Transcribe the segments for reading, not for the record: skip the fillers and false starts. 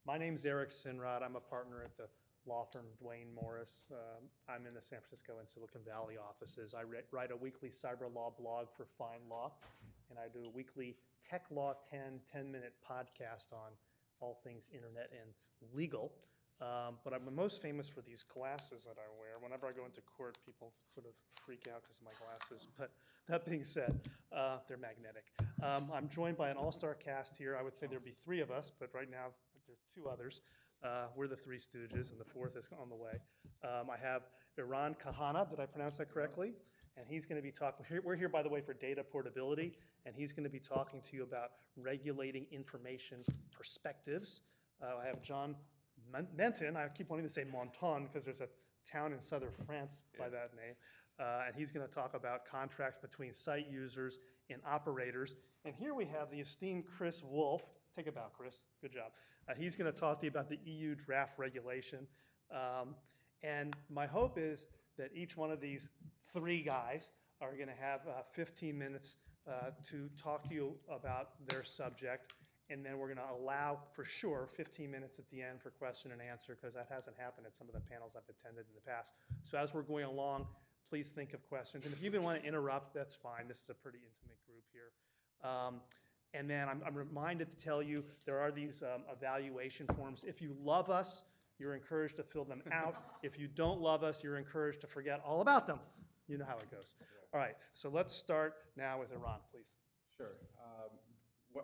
My name's Sinrod. I'm a partner at the law firm Duane Morris. I'm in the San Francisco and Silicon Valley offices. I write a weekly cyber law blog for Fine Law, and I do a weekly Tech Law 10-minute podcast on all things internet and legal. But I'm most famous for these glasses that I wear. Whenever I go into court, people sort of freak out because of my glasses. But that being said, they're magnetic. I'm joined by an all-star cast here. I would say there'd be three of us, but right now there's two others. We're the Three Stooges, and the fourth is on the way. I have Eran Kahana. Did I pronounce that correctly? And he's going to be talking. We're here, by the way, for data portability, and he's going to be talking to you about regulating information perspectives. I have John Menton. I keep wanting to say Menton because there's a town in southern France by that name. And he's going to talk about contracts between site users and operators. And here we have the esteemed Chris Wolf. Take a bow, Chris. Good job. He's going to talk to you about the EU draft regulation. And my hope is that each one of these three guys are going to have 15 minutes to talk to you about their subject. And then we're going to allow, for sure, 15 minutes at the end for question and answer, because that hasn't happened at some of the panels I've attended in the past. So as we're going along, please think of questions. And if you even want to interrupt, that's fine. This is a pretty intimate group here. And then I'm reminded to tell you there are these evaluation forms. If you love us, you're encouraged to fill them out. If you don't love us, you're encouraged to forget all about them. You know how it goes. All right, so let's start now with Eran, please. Sure.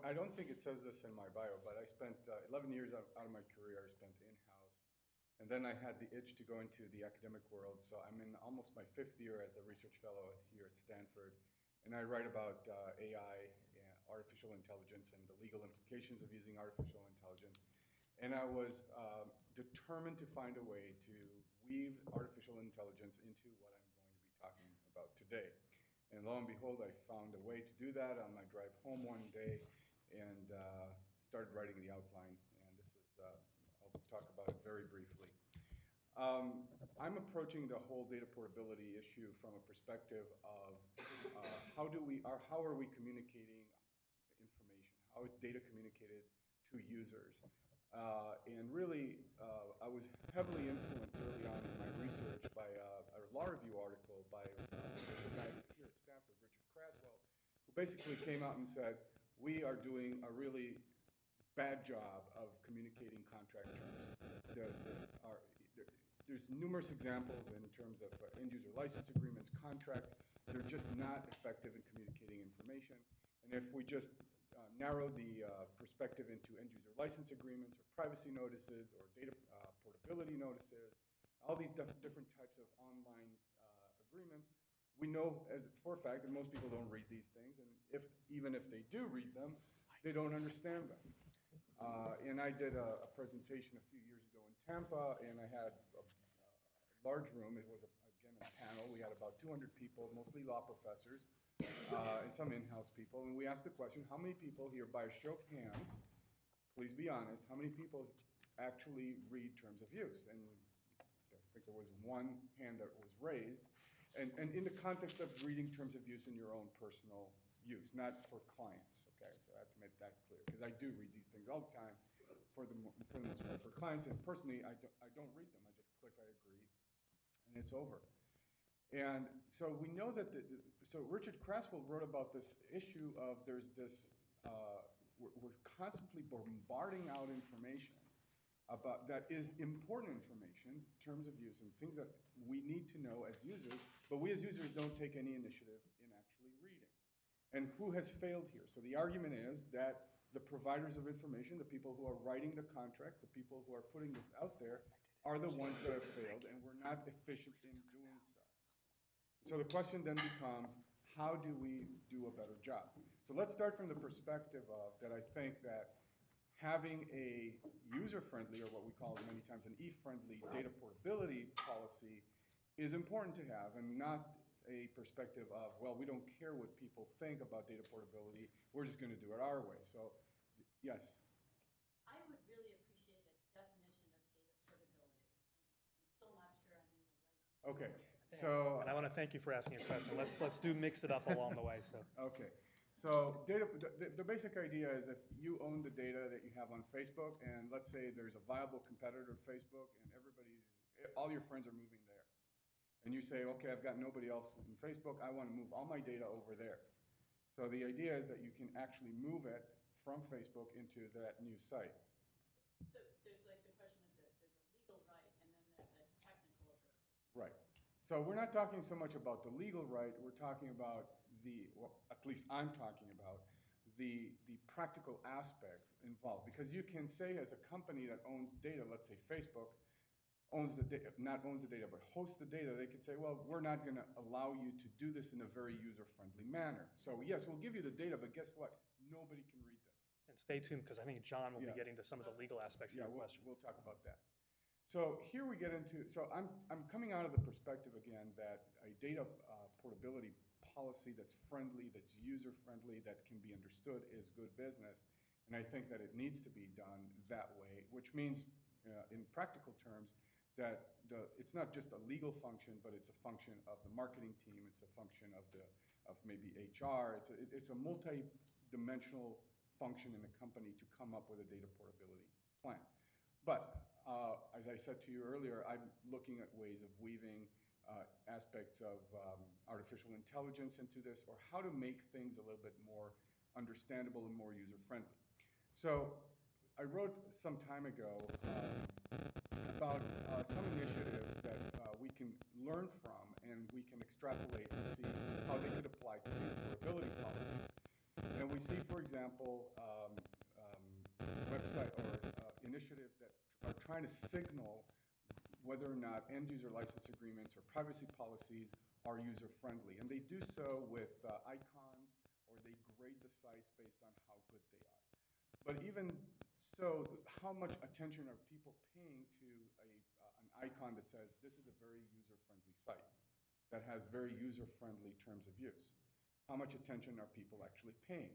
I don't think it says this in my bio, but I spent 11 years out of my career I spent in-house. And then I had the itch to go into the academic world. So I'm in almost my 5th year as a research fellow here at Stanford. And I write about AI, artificial intelligence, and the legal implications of using artificial intelligence. And I was determined to find a way to weave artificial intelligence into what I'm going to be talking about today. And lo and behold, I found a way to do that on my drive home one day and started writing the outline. And this is, I'll talk about it very briefly. I'm approaching the whole data portability issue from a perspective of how are we communicating information? How is data communicated to users? And really, I was heavily influenced early on in my research by a law review article by a guy here at Stanford, Richard Craswell, who basically came out and said, we are doing a really bad job of communicating contract terms. There's numerous examples in terms of end-user license agreements, contracts. They're just not effective in communicating information. And if we just narrow the perspective into end-user license agreements or privacy notices or data portability notices, all these different types of online agreements, we know for a fact that most people don't read these things, and even if they do read them, they don't understand them. And I did a presentation a few years ago in Tampa, and I had a large room. It was, again, a panel. We had about 200 people, mostly law professors, and some in-house people. And we asked the question, how many people here, by a show of hands, please be honest, how many people actually read terms of use? And I think there was one hand that was raised. And in the context of reading terms of use in your own personal use, not for clients, okay? So I have to make that clear, because I do read these things all the time for the most part for clients, and personally, I don't read them. I just click, I agree, and it's over. And so we know that, so Richard Craswell wrote about this issue of there's this, we're constantly bombarding out information about that is important information, terms of use, and things that we need to know as users, but we as users don't take any initiative in actually reading. And who has failed here? So the argument is that the providers of information, the people who are writing the contracts, the people who are putting this out there, are the ones that have failed, and we're not efficient in doing so. So the question then becomes, how do we do a better job? So let's start from the perspective of that I think that having a user-friendly, or what we call many times an E-friendly data portability policy is important to have, and not a perspective of, well, we don't care what people think about data portability, we're just going to do it our way. So, yes? I would really appreciate a definition of data portability. I'm still not sure I'm in the right. Okay, so... And I want to thank you for asking a question. Let's do mix it up along the way. So. Okay, So the basic idea is if you own the data that you have on Facebook, and let's say there's a viable competitor to Facebook, and all your friends are moving there. And you say, okay, I've got nobody else in Facebook, I want to move all my data over there. So the idea is that you can actually move it from Facebook into that new site. So there's like the question is that there's a legal right and then there's a technical ability. Right. So we're not talking so much about the legal right, we're talking about well, at least I'm talking about the practical aspects involved. Because you can say as a company that owns data, let's say Facebook, owns the data, not owns the data, but hosts the data, they could say, well, we're not going to allow you to do this in a very user-friendly manner. So yes, we'll give you the data, but guess what? Nobody can read this. And stay tuned, because I think John will be getting to some of the legal aspects of your question. We'll talk about that. So here we get into, so I'm coming out of the perspective again that a data portability policy that's friendly, that's user-friendly, that can be understood is good business. And I think that it needs to be done that way, which means in practical terms that it's not just a legal function, but it's a function of the marketing team, it's a function of maybe HR, it's a multi-dimensional function in a company to come up with a data portability plan. But as I said to you earlier, I'm looking at ways of weaving aspects of artificial intelligence into this, or how to make things a little bit more understandable and more user-friendly. So I wrote some time ago about some initiatives that we can learn from and we can extrapolate and see how they could apply to data portability policies. And we see, for example, website or initiatives that are trying to signal whether or not end-user license agreements or privacy policies are user-friendly. And they do so with icons, or they grade the sites based on how good they are. But even so, how much attention are people paying to an icon that says, this is a very user-friendly site, that has very user-friendly terms of use? How much attention are people actually paying?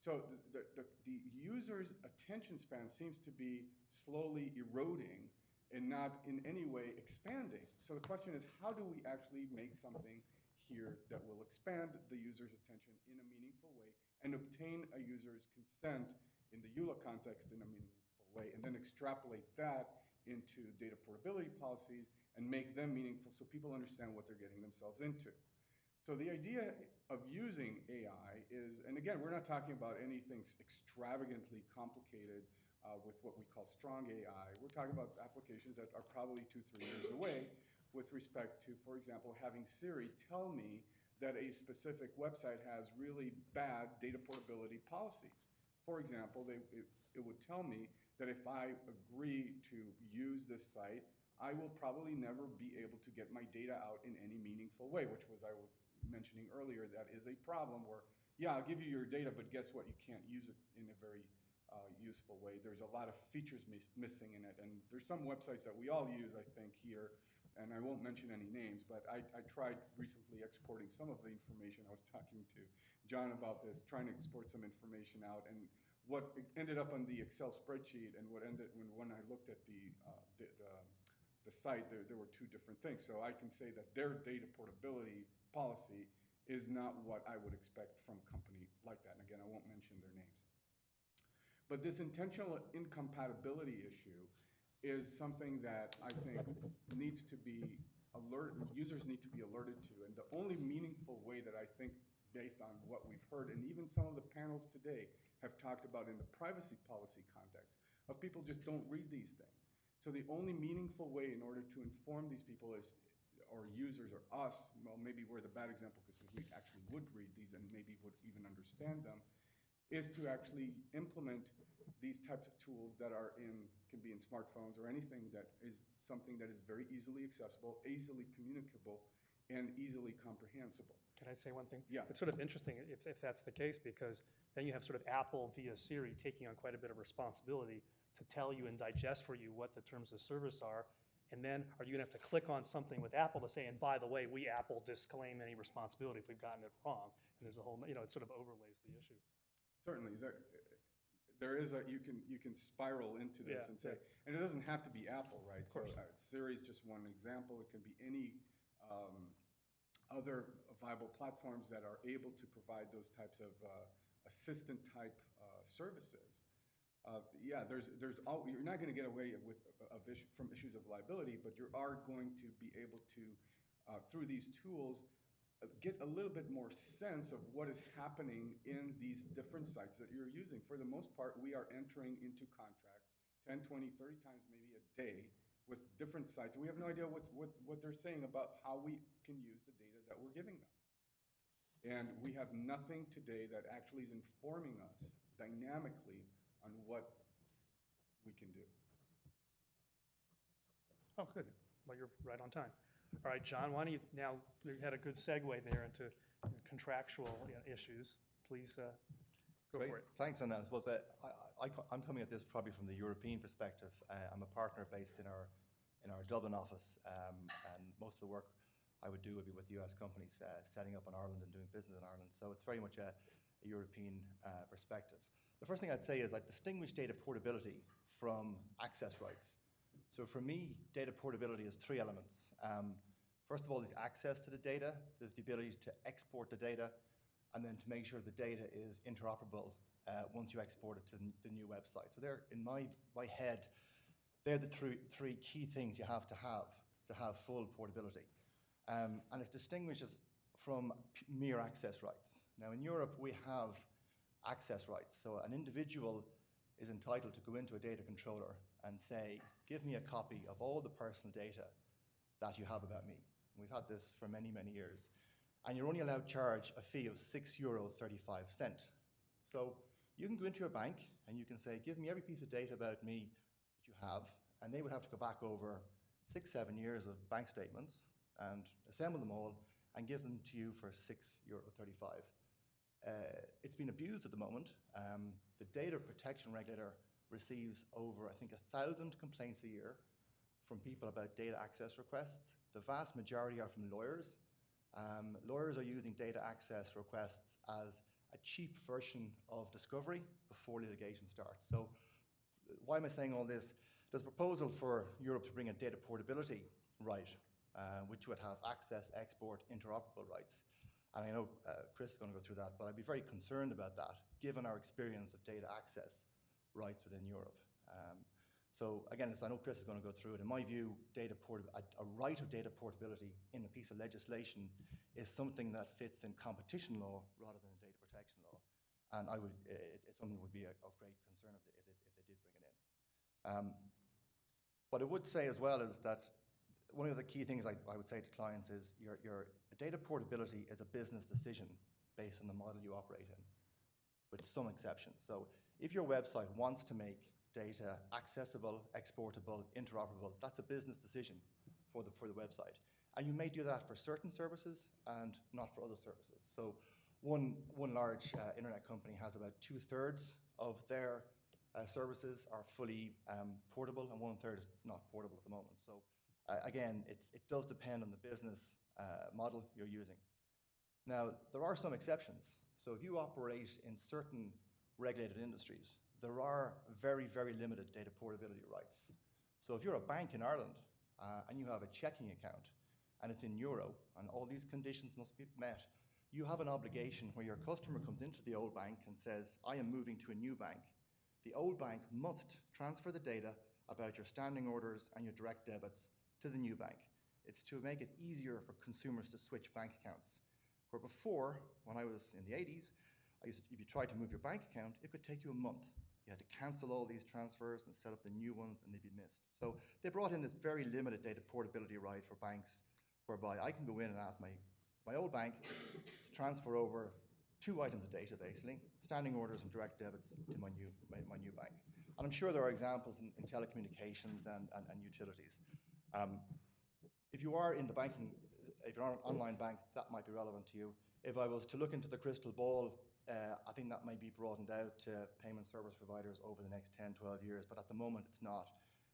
So the user's attention span seems to be slowly eroding and not in any way expanding. So the question is, how do we actually make something here that will expand the user's attention in a meaningful way and obtain a user's consent in the EULA context in a meaningful way, and then extrapolate that into data portability policies and make them meaningful so people understand what they're getting themselves into. So the idea of using AI is, and again, we're not talking about anything extravagantly complicated with what we call strong AI. We're talking about applications that are probably 2-3 years away with respect to, for example, having Siri tell me that a specific website has really bad data portability policies. For example, it would tell me that if I agree to use this site, I will probably never be able to get my data out in any meaningful way, which was I was mentioning earlier, that is a problem where, yeah, I'll give you your data, but guess what? You can't use it in a very useful way. There's a lot of features missing in it, and there's some websites that we all use, I think, here, and I won't mention any names, but I tried recently exporting some of the information. I was talking to John about this, trying to export some information out, and what ended up on the Excel spreadsheet and what ended when I looked at the site, there were two different things. So I can say that their data portability policy is not what I would expect from a company like that. And again, I won't mention their names. But this intentional incompatibility issue is something that I think needs to be users need to be alerted to. And the only meaningful way that I think, based on what we've heard, and even some of the panels today have talked about in the privacy policy context, of people just don't read these things. So the only meaningful way in order to inform these people is, or users or us, well, maybe we're the bad example because we actually would read these and maybe would even understand them, is to actually implement these types of tools that can be in smartphones or anything that is something that is very easily accessible, easily communicable, and easily comprehensible. Can I say one thing? Yeah. It's sort of interesting if that's the case, because then you have sort of Apple via Siri taking on quite a bit of responsibility to tell you and digest for you what the terms of service are. And then are you going to have to click on something with Apple to say, and by the way, we Apple disclaim any responsibility if we've gotten it wrong. And there's a whole, it sort of overlays the issue. Certainly, there is you can spiral into this and say, and it doesn't have to be Apple, right? So Siri is just one example. It can be any other viable platforms that are able to provide those types of assistant-type services. Yeah, you're not going to get away from issues of liability, but you are going to be able to, through these tools, get a little bit more sense of what is happening in these different sites that you're using. For the most part, we are entering into contracts 10, 20, 30 times maybe a day with different sites. We have no idea what they're saying about how we can use the data that we're giving them. And we have nothing today that actually is informing us dynamically on what we can do. Oh, good. Well, you're right on time. All right, John, why don't you now, you had a good segue there into contractual issues. Please go Great. for it. Thanks, and I suppose I'm coming at this probably from the European perspective. I'm a partner based in our Dublin office, and most of the work I would do would be with US companies setting up in Ireland and doing business in Ireland. So it's very much a European perspective. The first thing I'd say is I distinguish data portability from access rights. So for me, data portability has three elements. First of all, there's access to the data. There's the ability to export the data, and then to make sure the data is interoperable once you export it to the new website. So they're, in my head, they're the three key things you have to have full portability. And it distinguishes from mere access rights. Now, in Europe, we have access rights. So an individual is entitled to go into a data controller and say, give me a copy of all the personal data that you have about me. And we've had this for many, many years. And you're only allowed to charge a fee of €6.35. So you can go into your bank and you can say, give me every piece of data about me that you have, and they would have to go back over 6, 7 years of bank statements and assemble them all and give them to you for €6.35. It's been abused at the moment. The data protection regulator receives over, I think, 1,000 complaints a year from people about data access requests. The vast majority are from lawyers. Lawyers are using data access requests as a cheap version of discovery before litigation starts. So why am I saying all this? There's a proposal for Europe to bring a data portability right, which would have access, export, interoperable rights. And I know Chris is going to go through that, but I'd be very concerned about that, given our experience of data access rights within Europe. So again, I know Chris is going to go through it. In my view, a right of data portability in a piece of legislation is something that fits in competition law rather than data protection law. And it's something that would be of great concern if they did bring it in. What I would say as well is that one of the key things I would say to clients is your data portability is a business decision based on the model you operate in, with some exceptions. So if your website wants to make data accessible, exportable, interoperable, that's a business decision for the website. And you may do that for certain services and not for other services. So one large internet company has about 2/3 of their services are fully portable, and 1/3 is not portable at the moment. So again, it does depend on the business model you're using. Now, there are some exceptions. So if you operate in certain regulated industries, there are very, very limited data portability rights. So if you're a bank in Ireland and you have a checking account and it's in euro and all these conditions must be met, you have an obligation where your customer comes into the old bank and says, I am moving to a new bank. The old bank must transfer the data about your standing orders and your direct debits to the new bank. It's to make it easier for consumers to switch bank accounts. Where before, when I was in the 80s, if you tried to move your bank account, it could take you a month. You had to cancel all these transfers and set up the new ones, and they'd be missed. So they brought in this very limited data portability right for banks, whereby I can go in and ask my old bank to transfer over 2 items of data, basically, standing orders and direct debits to my new bank. And I'm sure there are examples in telecommunications and utilities. If you are in the banking, if you're on an online bank, that might be relevant to you. If I was to look into the crystal ball, I think that may be broadened out to payment service providers over the next 10, 12 years, but at the moment it's not.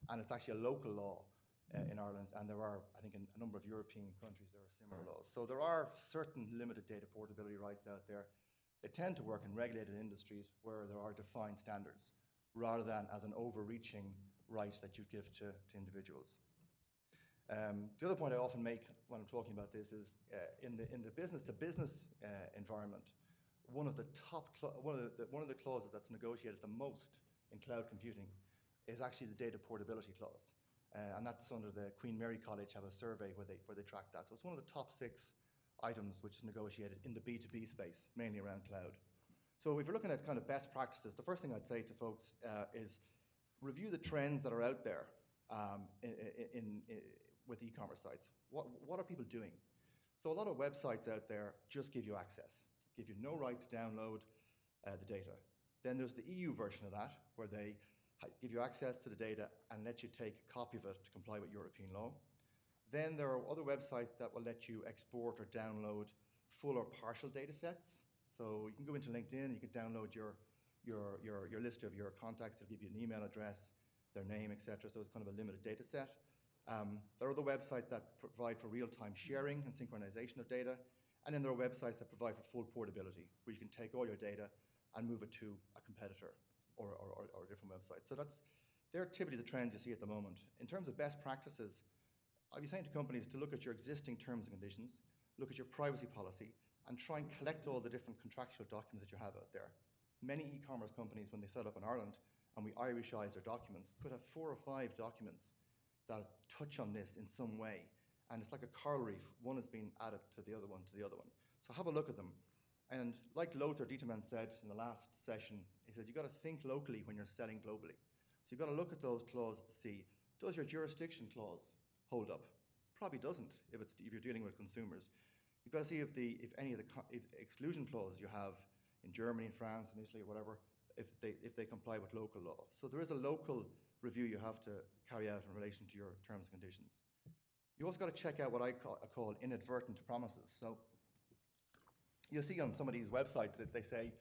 And it's actually a local law in Ireland, and there are, I think in a number of European countries, there are similar laws. So there are certain limited data portability rights out there. They tend to work in regulated industries where there are defined standards, rather than as an overreaching right that you give to individuals. The other point I often make when I'm talking about this is in the business-to-business environment, one of the clauses that's negotiated the most in cloud computing is actually the data portability clause, and that's under the Queen Mary College have a survey where they track that. So it's one of the top 6 items which is negotiated in the B2B space, mainly around cloud. So if you're looking at kind of best practices, the first thing I'd say to folks is review the trends that are out there with e-commerce sites. What are people doing? So a lot of websites out there just give you access, give you no right to download the data. Then there's the EU version of that, where they give you access to the data and let you take a copy of it to comply with European law. Then there are other websites that will let you export or download full or partial data sets. So you can go into LinkedIn, you can download your list of your contacts. It'll give you an email address, their name, etc. So it's kind of a limited data set. There are other websites that provide for real-time sharing and synchronization of data. And then there are websites that provide for full portability, where you can take all your data and move it to a competitor or a different website. So they're typically the trends you see at the moment. In terms of best practices, I'd be saying to companies to look at your existing terms and conditions, look at your privacy policy, and try and collect all the different contractual documents that you have out there. Many e-commerce companies, when they set up in Ireland, and we Irishize their documents, could have 4 or 5 documents that touch on this in some way. And it's like a coral reef. One is being added to the other one, to the other one. So have a look at them. And like Lothar Dieterman said in the last session, he said, you've got to think locally when you're selling globally. So you've got to look at those clauses to see, does your jurisdiction clause hold up? Probably doesn't if you're dealing with consumers. You've got to see if any of the exclusion clauses you have in Germany, France, and Italy, or whatever, if they comply with local law. So there is a local review you have to carry out in relation to your terms and conditions. You also got to check out what I call inadvertent promises. So you'll see on some of these websites that they say,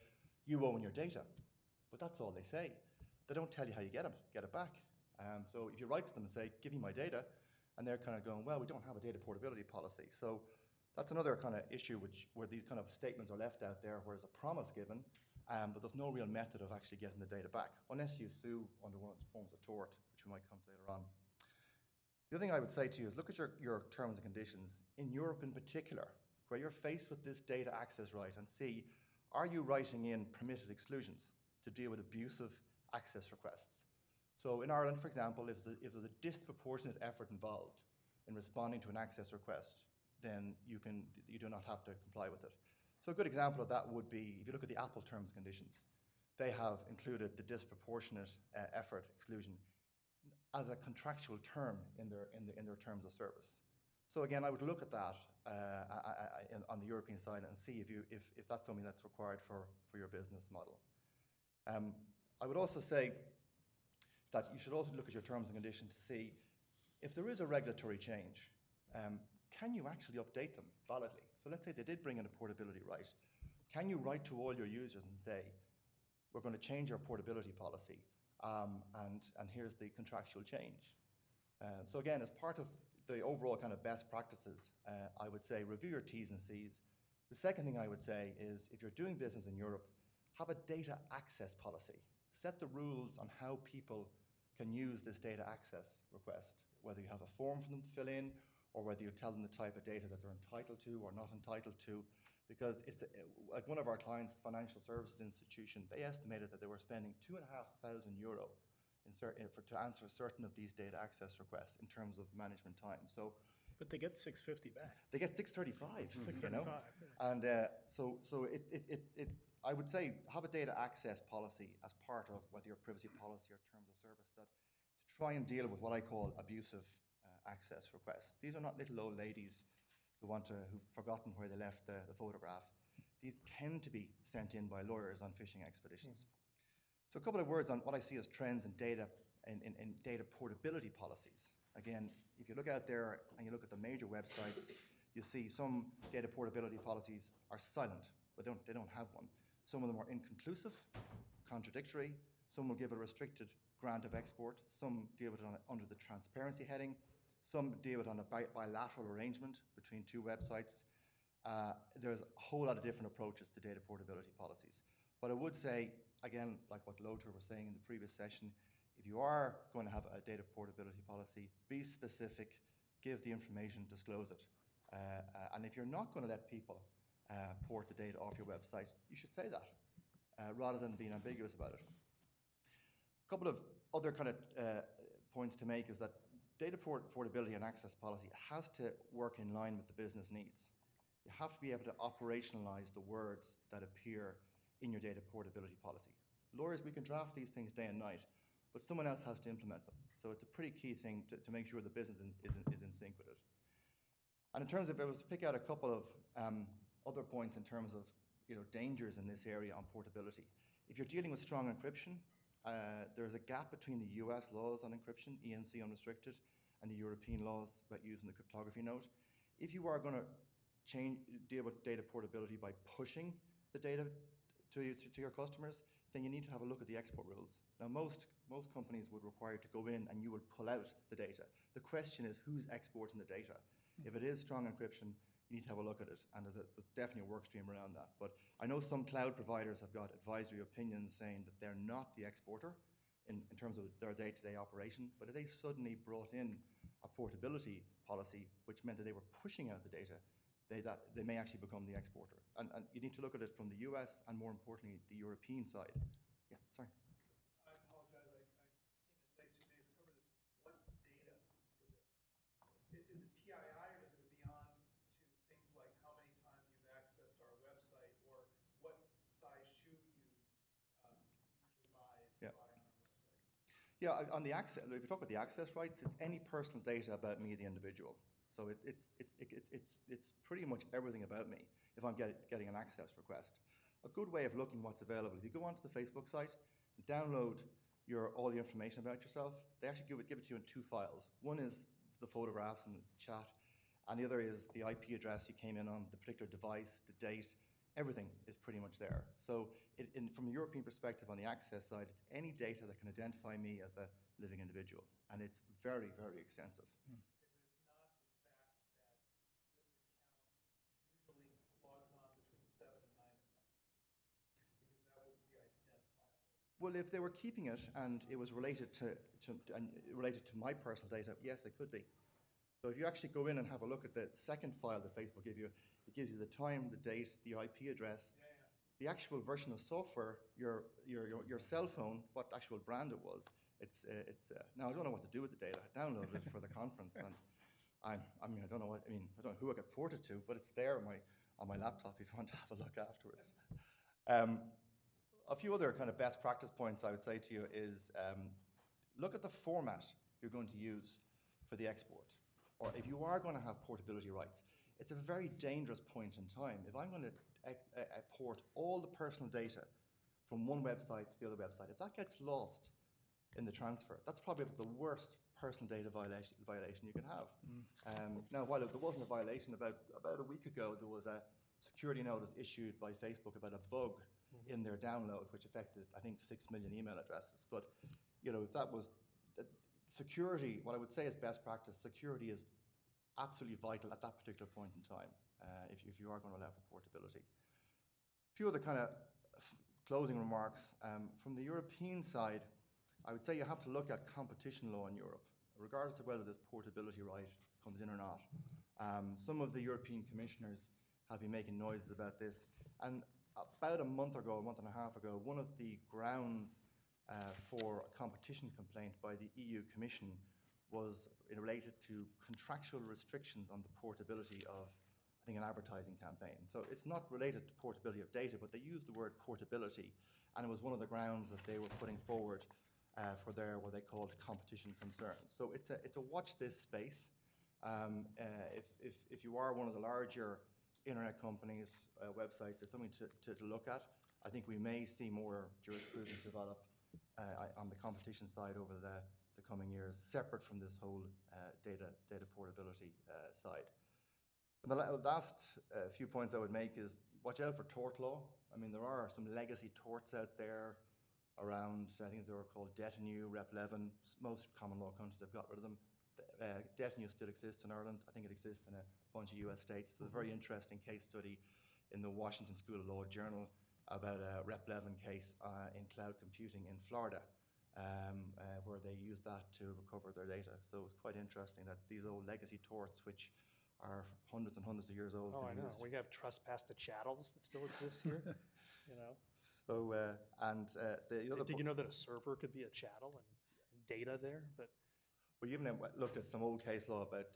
you own your data, but that's all they say. They don't tell you how you get it back. So if you write to them and say, give me my data, and they're kind of going, well, we don't have a data portability policy. So that's another kind of issue where these kind of statements are left out there where there's a promise given, but there's no real method of actually getting the data back, unless you sue under one of the forms of tort, which we might come to later on. The other thing I would say to you is look at your terms and conditions, in Europe in particular, where you're faced with this data access right, and see, are you writing in permitted exclusions to deal with abusive access requests? So in Ireland, for example, if there's a disproportionate effort involved in responding to an access request, then you do not have to comply with it. So a good example of that would be, if you look at the Apple terms and conditions, they have included the disproportionate effort exclusion as a contractual term in their terms of service. So again, I would look at that on the European side and see if that's something that's required for your business model. I would also say that you should also look at your terms and conditions to see if there is a regulatory change, can you actually update them validly? So let's say they did bring in a portability right. Can you write to all your users and say, we're going to change our portability policy, and here's the contractual change? So again, as part of the overall kind of best practices, I would say review your T's and C's. The second thing I would say is if you're doing business in Europe, have a data access policy. Set the rules on how people can use this data access request, whether you have a form for them to fill in, or whether you tell them the type of data that they're entitled to or not entitled to. Because it's like one of our clients, financial services institution, they estimated that they were spending €2,500 to answer certain of these data access requests in terms of management time. So, But they get $650 back. they get $635. $635. You know? And so I would say have a data access policy as part of whether your privacy policy or terms of service to try and deal with what I call abusive access requests. These are not little old ladies who've forgotten where they left the photograph. These tend to be sent in by lawyers on fishing expeditions. So a couple of words on what I see as trends in data data portability policies. Again, if you look out there and you look at the major websites, you see some data portability policies are silent, but they don't have one. Some of them are inconclusive, contradictory. Some will give a restricted grant of export. Some deal with it under the transparency heading. Some deal with it on a bilateral arrangement between 2 websites. There's a whole lot of different approaches to data portability policies. But I would say, again, like what Lothar was saying in the previous session, if you are going to have a data portability policy, be specific, give the information, disclose it. And if you're not going to let people port the data off your website, you should say that rather than being ambiguous about it. A couple of other kind of points to make is that data portability and access policy has to work in line with the business needs. You have to be able to operationalize the words that appear in your data portability policy. Lawyers, we can draft these things day and night, but someone else has to implement them. So it's a pretty key thing to make sure the business is in sync with it. And in terms of, if I was to pick out a couple of other points in terms of dangers in this area on portability. If you're dealing with strong encryption, there's a gap between the US laws on encryption, ENC unrestricted, and the European laws about using the cryptography node. If you are going to deal with data portability by pushing the data to your customers, then you need to have a look at the export rules. Now, most companies would require you to go in and you will pull out the data. The question is, who's exporting the data? If it is strong encryption, you need to have a look at it, and there's definitely a work stream around that. But I know some cloud providers have got advisory opinions saying that they're not the exporter in terms of their day-to-day operation, but if they suddenly brought in a portability policy, which meant that they were pushing out the data, they may actually become the exporter. And you need to look at it from the US and, more importantly, the European side. Yeah, sorry. I apologize, I came in late, so you may have covered this. What's data for this? Is it PII, or is it beyond to things like how many times you've accessed our website, or what size shoe you usually buy if you buy on our website? Yeah, on the access, if you talk about the access rights, it's any personal data about me, the individual. So it's pretty much everything about me if I'm getting an access request. A good way of looking what's available, if you go onto the Facebook site, download all the information about yourself, they actually give it to you in two files. One is the photographs and the chat, and the other is the IP address you came in on, the particular device, the date, everything is pretty much there. So from a European perspective on the access side, it's any data that can identify me as a living individual, and it's very, very extensive. Well, if they were keeping it and it was related to my personal data, yes, it could be. So if you actually go in and have a look at the second file that Facebook gives you, it gives you the time, the date, the IP address, the actual version of software, your cell phone, what actual brand it was. Now I don't know what to do with the data. I downloaded it for the conference, and I don't know who I got ported to, but it's there on my laptop if you want to have a look afterwards. A few other kind of best practice points I would say to you is look at the format you're going to use for the export. Or if you are going to have portability rights, it's a very dangerous point in time. If I'm going to port all the personal data from one website to the other website, if that gets lost in the transfer, that's probably the worst personal data violation you can have. Now, while there wasn't a violation, about a week ago, there was a security notice issued by Facebook about a bug in their download, which affected, I think, 6 million email addresses. But, that was security. What I would say is best practice. Security is absolutely vital at that particular point in time if you are going to allow for portability. A few other kind of closing remarks. From the European side, I would say you have to look at competition law in Europe, regardless of whether this portability right comes in or not. Some of the European commissioners have been making noises about this, and about a month and a half ago, one of the grounds for a competition complaint by the EU Commission was related to contractual restrictions on the portability of, I think, an advertising campaign. So it's not related to portability of data, but they used the word portability, and it was one of the grounds that they were putting forward for their what they called competition concerns. So it's a watch this space. If you are one of the larger internet companies' websites, it's something to look at. I think we may see more jurisprudence develop on the competition side over the coming years, separate from this whole data portability side. And the last few points I would make is watch out for tort law. I mean, there are some legacy torts out there around, I think they were called detinue, rep-levin. Most common law countries have got rid of them. Detinue still exists in Ireland. I think it exists in a bunch of US states. There's a very interesting case study in the Washington School of Law Journal about a rep-levin case in cloud computing in Florida. where they use that to recover their data. So it's quite interesting that these old legacy torts, which are hundreds and hundreds of years old, Oh, I can be know. used. We have trespass to chattels that still exists here, you know? So, the other Did you know that a server could be a chattel and data there? But we even looked at some old case law about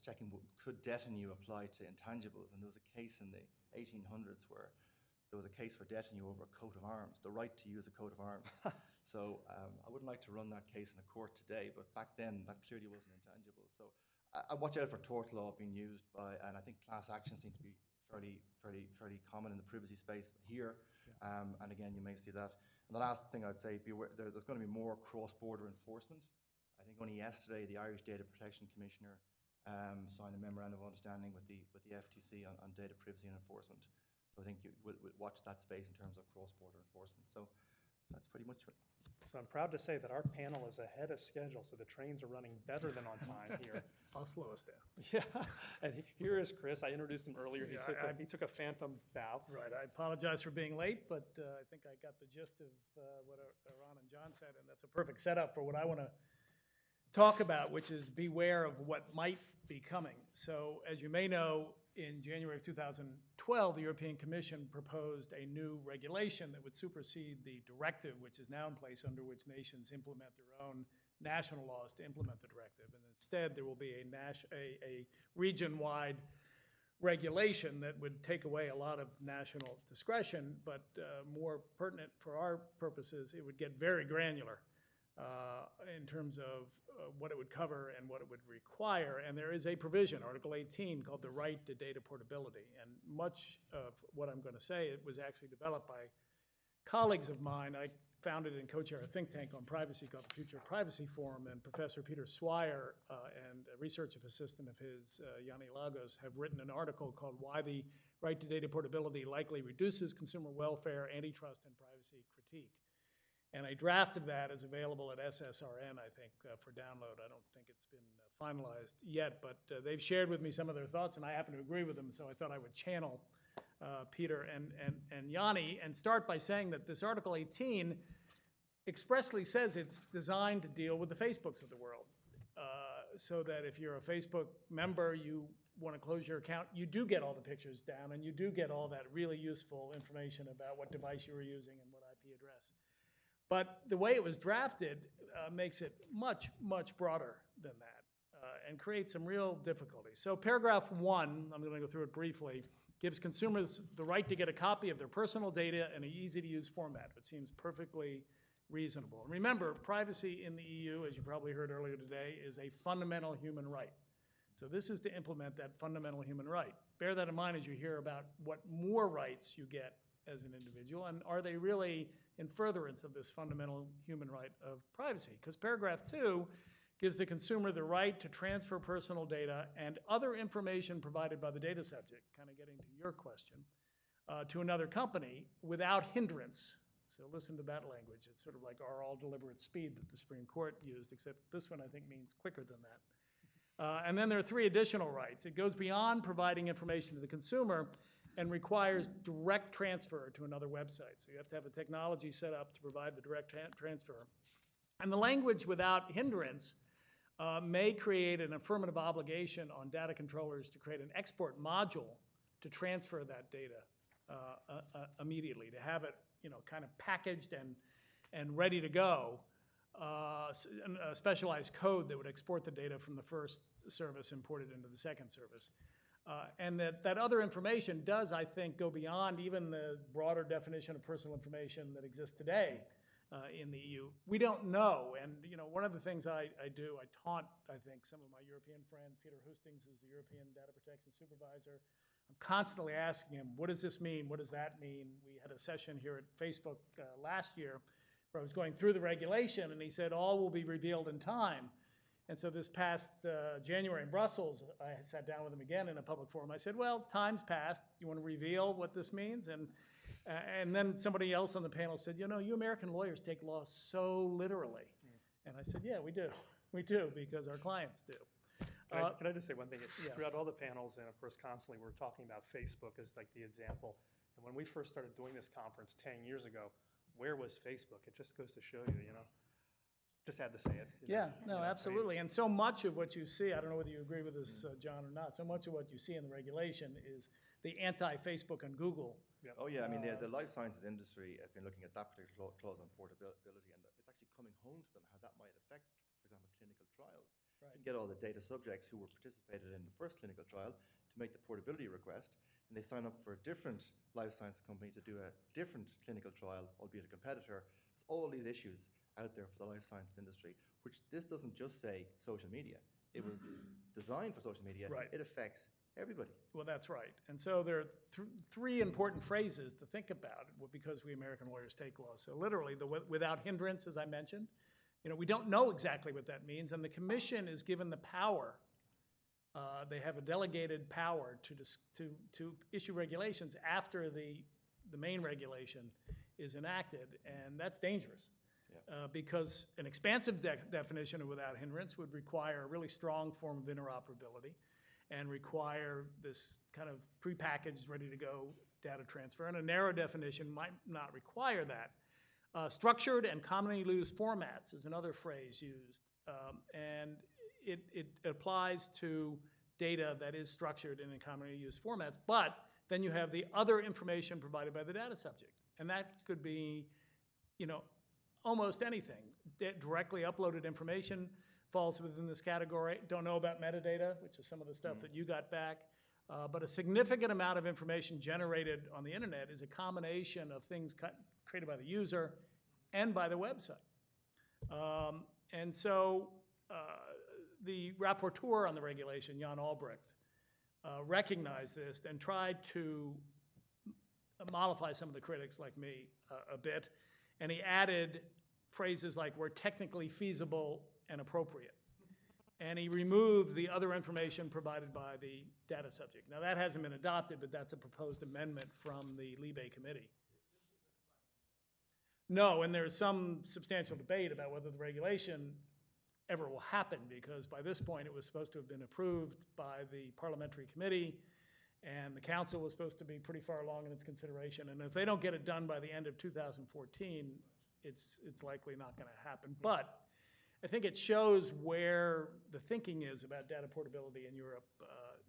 checking could debt in you apply to intangibles, and there was a case in the 1800s where there was a case for debt in you over a coat of arms, the right to use a coat of arms. So I wouldn't like to run that case in a court today, but back then that clearly wasn't intangible. So I watch out for tort law being used by, and I think class actions seem to be fairly common in the privacy space here. And again, you may see that. And the last thing I'd say, beware, there's going to be more cross-border enforcement. I think only yesterday the Irish Data Protection Commissioner signed a memorandum of understanding with the FTC on data privacy and enforcement. So I think we'll watch that space in terms of cross-border enforcement. So that's pretty much it. so I'm proud to say that our panel is ahead of schedule, so the trains are running better than on time here. I'll slow us down. Yeah, and here is Chris. I introduced him earlier. Yeah, He took a phantom bow. Right, I apologize for being late, but I think I got the gist of what Eran and John said, and that's a perfect setup for what I want to talk about, which is beware of what might be coming. So as you may know, in January of 2012, the European Commission proposed a new regulation that would supersede the directive, which is now in place, under which nations implement their own national laws to implement the directive. And instead, there will be a region-wide regulation that would take away a lot of national discretion, but more pertinent for our purposes, it would get very granular in terms of what it would cover and what it would require. And there is a provision, Article 18, called the right to data portability. And much of what I'm going to say, it was actually developed by colleagues of mine. I founded and co-chair a think tank on privacy called the Future of Privacy Forum, and Professor Peter Swire and a research assistant of his, Yanni Lagos, have written an article called Why the Right to Data Portability Likely Reduces Consumer Welfare, Antitrust, and Privacy Critique. And a draft of that is available at SSRN, I think, for download. I don't think it's been finalized yet, but they've shared with me some of their thoughts, and I happen to agree with them, so I thought I would channel Peter and Yanni and start by saying that this Article 18 expressly says it's designed to deal with the Facebooks of the world, so that if you're a Facebook member, you want to close your account, you do get all the pictures down, and you do get all that really useful information about what device you were using and what IP address. But the way it was drafted makes it much, much broader than that and creates some real difficulties. So paragraph 1, I'm going to go through it briefly, gives consumers the right to get a copy of their personal data in an easy-to-use format. It seems perfectly reasonable. And remember, privacy in the EU, as you probably heard earlier today, is a fundamental human right. So this is to implement that fundamental human right. Bear that in mind as you hear about what more rights you get as an individual, and are they really in furtherance of this fundamental human right of privacy? Because paragraph 2 gives the consumer the right to transfer personal data and other information provided by the data subject, kind of getting to your question, to another company without hindrance. So listen to that language. It's sort of like our all deliberate speed that the Supreme Court used, except this one I think means quicker than that. And then there are 3 additional rights. It goes beyond providing information to the consumer and requires direct transfer to another website. So you have to have a technology set up to provide the direct transfer. And the language without hindrance may create an affirmative obligation on data controllers to create an export module to transfer that data immediately, to have it, kind of packaged and ready to go, a specialized code that would export the data from the first service imported into the second service. And that other information does, I think, go beyond even the broader definition of personal information that exists today in the EU. We don't know, and one of the things I do, I taunt, I think, some of my European friends. Peter Hustings is the European Data Protection Supervisor. I'm constantly asking him, what does this mean? What does that mean? We had a session here at Facebook last year where I was going through the regulation, and he said, all will be revealed in time. And so this past January in Brussels, I sat down with him again in a public forum. I said, well, time's passed. You want to reveal what this means? And then somebody else on the panel said, you American lawyers take law so literally. And I said, yeah, we do. We do, because our clients do. Can I just say one thing? Yeah. Throughout all the panels, and of course constantly, we're talking about Facebook as like the example. And when we first started doing this conference 10 years ago, where was Facebook? It just goes to show you, Just had to say it. Yeah, no, absolutely. And so much of what you see, I don't know whether you agree with this, John, or not, so much of what you see in the regulation is the anti-Facebook and Google. Oh, yeah, I mean, the life sciences industry has been looking at that particular clause on portability, and it's actually coming home to them how that might affect, for example, clinical trials. Right. You can get all the data subjects who were participated in the first clinical trial to make the portability request, and they sign up for a different life science company to do a different clinical trial, albeit a competitor. There's all these issues out there for the life science industry, which this doesn't just say social media. It was designed for social media. Right. It affects everybody. Well, that's right. And so there are three important phrases to think about because we American lawyers take law. So literally, the without hindrance, as I mentioned, we don't know exactly what that means, and the commission is given the power. They have a delegated power to issue regulations after the main regulation is enacted, and that's dangerous. Because an expansive definition of without hindrance would require a really strong form of interoperability and require this kind of prepackaged, ready-to-go data transfer. And a narrow definition might not require that. Structured and commonly used formats is another phrase used. And it applies to data that is structured and in commonly used formats. But then you have the other information provided by the data subject. And that could be, almost anything. Directly uploaded information falls within this category. Don't know about metadata, which is some of the stuff that you got back. But a significant amount of information generated on the internet is a combination of things created by the user and by the website. And so the rapporteur on the regulation, Jan Albrecht, recognized this and tried to mollify some of the critics like me a bit. And he added phrases like were technically feasible and appropriate. And he removed the other information provided by the data subject. Now that hasn't been adopted, but that's a proposed amendment from the Libe committee. No, and there's some substantial debate about whether the regulation ever will happen, because by this point it was supposed to have been approved by the parliamentary committee, and the council was supposed to be pretty far along in its consideration. And if they don't get it done by the end of 2014, it's likely not going to happen. But I think it shows where the thinking is about data portability in Europe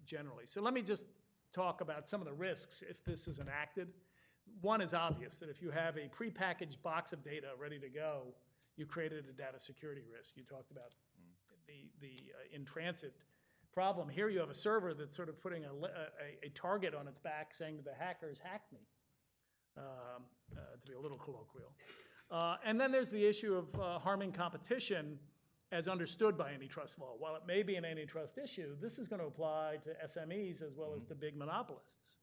generally. So let me just talk about some of the risks if this is enacted. One is obvious, that if you have a prepackaged box of data ready to go, you created a data security risk. You talked about the in-transit problem. Here you have a server that's sort of putting a target on its back saying to the hackers, hack me, to be a little colloquial. And then there's the issue of harming competition as understood by antitrust law. While it may be an antitrust issue, this is going to apply to SMEs as well as to big monopolists.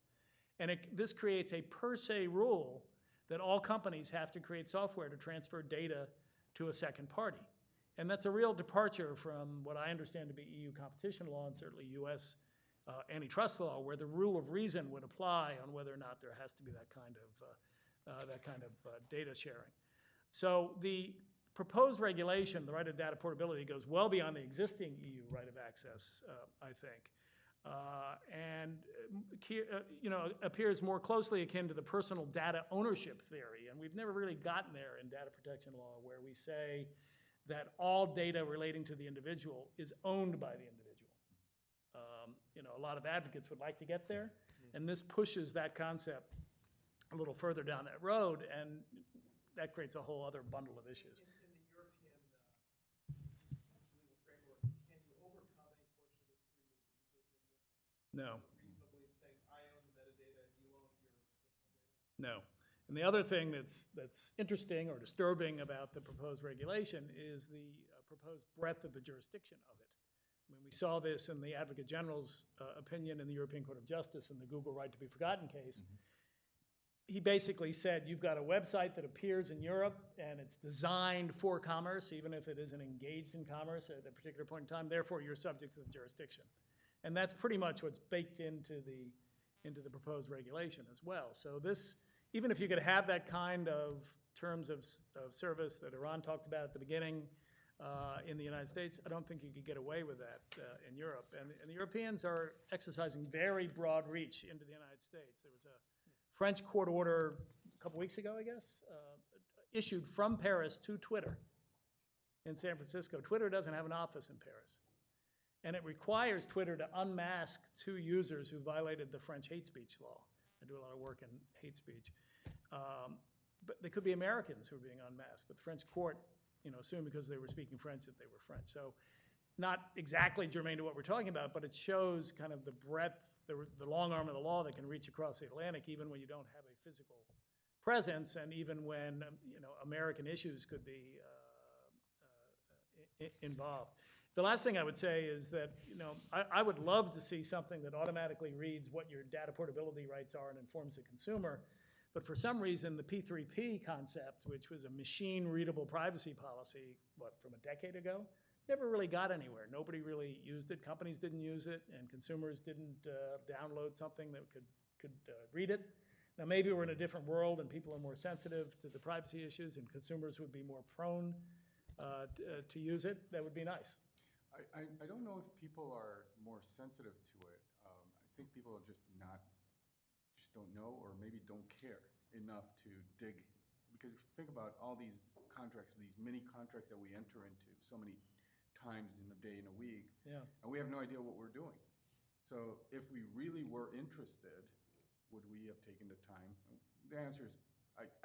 And this creates a per se rule that all companies have to create software to transfer data to a second party. And that's a real departure from what I understand to be EU competition law and certainly US antitrust law, where the rule of reason would apply on whether or not there has to be that kind of data sharing. So the proposed regulation, the right of data portability, goes well beyond the existing EU right of access, I think, and appears more closely akin to the personal data ownership theory. And we've never really gotten there in data protection law, where we say that all data relating to the individual is owned by the individual. A lot of advocates would like to get there, and this pushes that concept a little further down that road, and that creates a whole other bundle of issues. In the European legal framework, can you overcome any portion of this through your user agreement? No. Reasonably saying, I own the metadata and you own your personal data? No. And the other thing that's interesting or disturbing about the proposed regulation is the proposed breadth of the jurisdiction of it. I mean, we saw this in the Advocate General's opinion in the European Court of Justice in the Google Right to be Forgotten case. He basically said, you've got a website that appears in Europe and it's designed for commerce, even if it isn't engaged in commerce at a particular point in time, therefore you're subject to the jurisdiction. And that's pretty much what's baked into the proposed regulation as well. So this, even if you could have that kind of terms of service that Eran talked about at the beginning in the United States, I don't think you could get away with that in Europe. And the Europeans are exercising very broad reach into the United States. There was a French court order a couple weeks ago, I guess, issued from Paris to Twitter, in San Francisco. Twitter doesn't have an office in Paris. And it requires Twitter to unmask 2 users who violated the French hate speech law. I do a lot of work in hate speech. But they could be Americans who are being unmasked. But the French court, assumed because they were speaking French that they were French. So not exactly germane to what we're talking about, but it shows kind of the breadth, the long arm of the law that can reach across the Atlantic, even when you don't have a physical presence, and even when American issues could be involved. The last thing I would say is that I would love to see something that automatically reads what your data portability rights are and informs the consumer. But for some reason, the P3P concept, which was a machine-readable privacy policy, from a decade ago, never really got anywhere. Nobody really used it. Companies didn't use it, and consumers didn't download something that could read it. Now, maybe we're in a different world, and people are more sensitive to the privacy issues, and consumers would be more prone to use it. That would be nice. I don't know if people are more sensitive to it. I think people are just don't know, or maybe don't care enough to dig. Because if you think about all these contracts, these mini contracts that we enter into so many times in a day, in a week, Yeah. and we have no idea what we're doing. So if we really were interested, would we have taken the time? The answer is,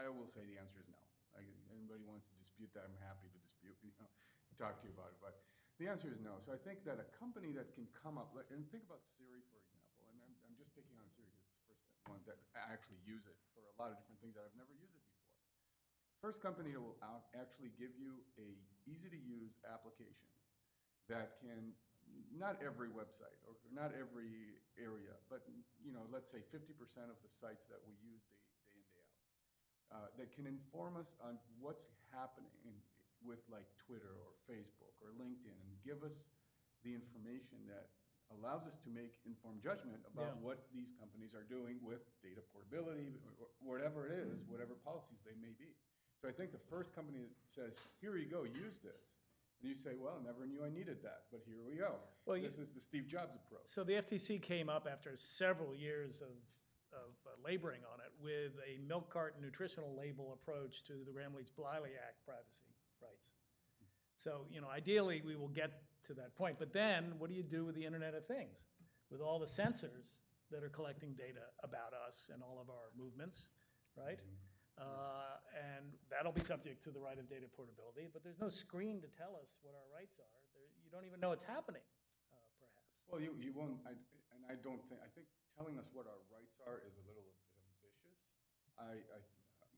I will say the answer is no. Anybody wants to dispute that, I'm happy to dispute, talk to you about it. But the answer is no. So I think that a company that can come up, and think about Siri, for example, and I'm just picking on Siri because it's the first one that I actually use it for a lot of different things that I've never used it before. First company that will actually give you a easy-to-use application that can, not every website or not every area, but let's say 50% of the sites that we use day in, day out, that can inform us on what's happening with like Twitter or Facebook or LinkedIn, and give us the information that allows us to make informed judgment about what these companies are doing with data portability, or whatever it is, whatever policies they may be. So I think the first company that says, here you go, use this, and you say, well, never knew I needed that, but here we go. Well, this is the Steve Jobs approach. So the FTC came up after several years of laboring on it with a milk carton nutritional label approach to the Gramm-Leach-Bliley Act privacy rights. So, ideally, we will get to that point. But then, what do you do with the Internet of Things? With all the sensors that are collecting data about us and all of our movements, right? And that'll be subject to the right of data portability. But there's no screen to tell us what our rights are. You don't even know it's happening, perhaps. Well, you won't, I think telling us what our rights are is a little bit ambitious.